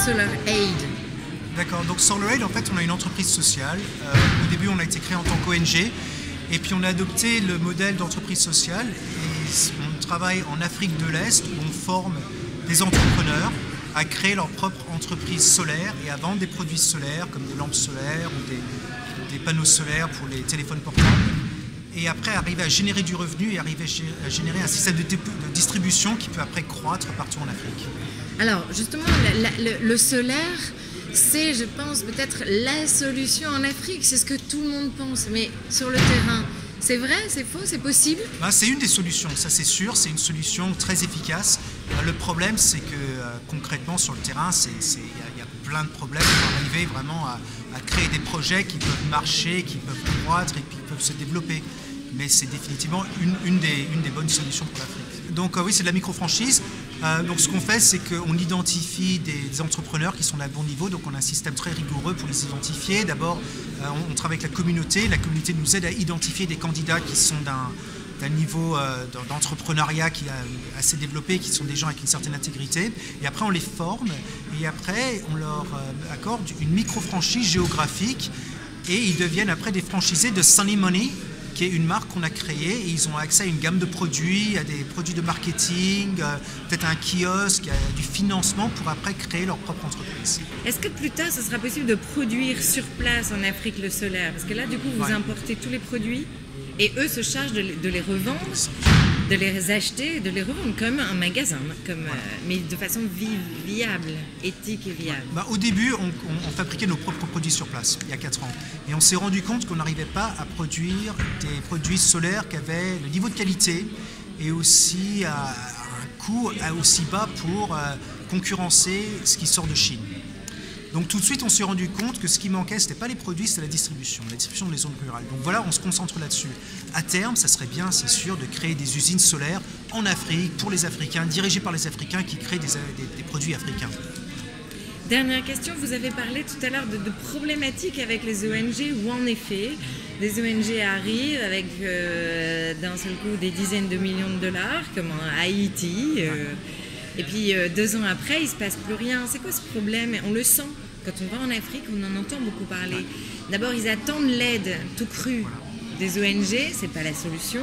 Solar Aid? D'accord, donc Solar Aid, en fait, on a une entreprise sociale. Au début, on a été créé en tant qu'ONG. Et puis, on a adopté le modèle d'entreprise sociale. Et on travaille en Afrique de l'Est, où on forme des entrepreneurs à créer leur propre entreprise solaire et à vendre des produits solaires, comme des lampes solaires ou des panneaux solaires pour les téléphones portables. Et après, arriver à générer du revenu et arriver à générer un système de distribution qui peut après croître partout en Afrique. Alors, justement, le solaire, c'est, je pense, peut-être la solution en Afrique. C'est ce que tout le monde pense. Mais sur le terrain, c'est vrai, c'est faux, c'est possible? C'est une des solutions, ça c'est sûr. C'est une solution très efficace. Le problème, c'est que concrètement, sur le terrain, il y a plein de problèmes pour arriver vraiment à créer des projets qui peuvent marcher, qui peuvent croître et qui peuvent se développer. Mais c'est définitivement une des bonnes solutions pour l'Afrique. Donc oui, c'est de la micro-franchise. Donc ce qu'on fait, c'est qu'on identifie des entrepreneurs qui sont à bon niveau. Donc on a un système très rigoureux pour les identifier. D'abord, on travaille avec la communauté. La communauté nous aide à identifier des candidats qui sont d'un niveau d'entrepreneuriat qui est assez développé, qui sont des gens avec une certaine intégrité. Et après, on les forme. Et après, on leur accorde une micro-franchise géographique. Et ils deviennent après des franchisés de Sunny Money, qui est une marque qu'on a créée, et ils ont accès à une gamme de produits, à des produits de marketing, peut-être un kiosque, à du financement pour après créer leur propre entreprise. Est-ce que plus tard, ce sera possible de produire sur place en Afrique le solaire? Parce que là, du coup, vous importez tous les produits et eux se chargent de les revendre, de les acheter, de les revendre comme un magasin, mais de façon viable, éthique et viable. Au début, on fabriquait nos propres produits sur place, il y a 4 ans. Et on s'est rendu compte qu'on n'arrivait pas à produire des produits solaires qui avaient le niveau de qualité et aussi à un coût aussi bas pour concurrencer ce qui sort de Chine. Donc tout de suite, on s'est rendu compte que ce qui manquait, ce n'était pas les produits, c'était la distribution des zones rurales. Donc voilà, on se concentre là-dessus. À terme, ça serait bien, c'est sûr, de créer des usines solaires en Afrique, pour les Africains, dirigées par les Africains qui créent des produits africains. Dernière question, vous avez parlé tout à l'heure de problématiques avec les ONG où en effet, des ONG arrivent avec d'un seul coup des dizaines de millions de dollars, comme en Haïti, et puis 2 ans après, il ne se passe plus rien. C'est quoi ce problème? On le sent. Quand on va en Afrique, on en entend beaucoup parler. D'abord, ils attendent l'aide tout crue des ONG, c'est pas la solution.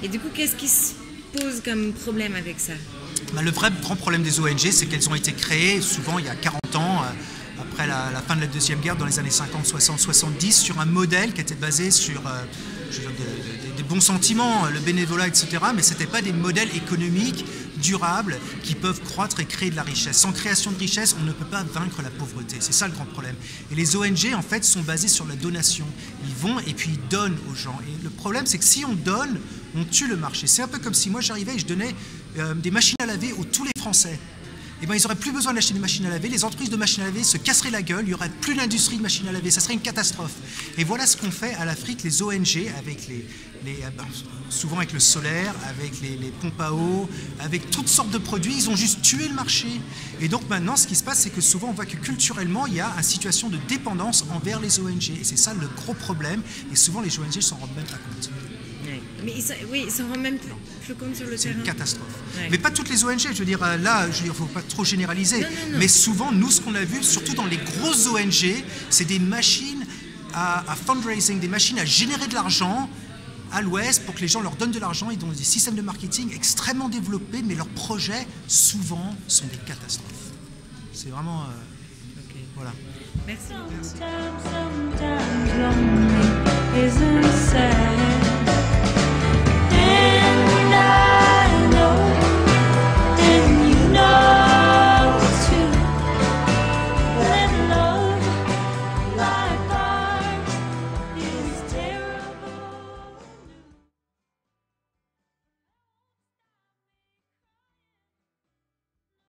Et du coup, qu'est-ce qui se pose comme problème avec ça? Le vrai grand problème des ONG, c'est qu'elles ont été créées souvent il y a 40 ans, après la fin de la Deuxième Guerre, dans les années 50, 60, 70, sur un modèle qui était basé sur des bons sentiments, le bénévolat, etc. Mais ce n'étaient pas des modèles économiques durables qui peuvent croître et créer de la richesse. Sans création de richesse, on ne peut pas vaincre la pauvreté. C'est ça le grand problème. Et les ONG, en fait, sont basées sur la donation. Ils vont et puis ils donnent aux gens. Et le problème, c'est que si on donne, on tue le marché. C'est un peu comme si moi j'arrivais et je donnais des machines à laver à tous les Français. Eh ben, ils n'auraient plus besoin d'acheter des machines à laver, les entreprises de machines à laver se casseraient la gueule, il n'y aurait plus d'industrie de machines à laver, ça serait une catastrophe. Et voilà ce qu'ont fait à l'Afrique les ONG, avec souvent avec le solaire, avec les pompes à eau, avec toutes sortes de produits, ils ont juste tué le marché. Et donc maintenant, ce qui se passe, c'est que souvent on voit que culturellement, il y a une situation de dépendance envers les ONG. Et c'est ça le gros problème, et souvent les ONG s'en rendent même pas compte. Mais ils s'en rendent même plus compte sur le terrain. C'est une catastrophe. Ouais. Mais pas toutes les ONG, je veux dire, là, il ne faut pas trop généraliser. Non. Mais souvent, nous, ce qu'on a vu, surtout dans les grosses ONG, c'est des machines à fundraising, des machines à générer de l'argent à l'ouest pour que les gens leur donnent de l'argent. Ils ont des systèmes de marketing extrêmement développés, mais leurs projets, souvent, sont des catastrophes. C'est vraiment... Okay. Voilà. Merci.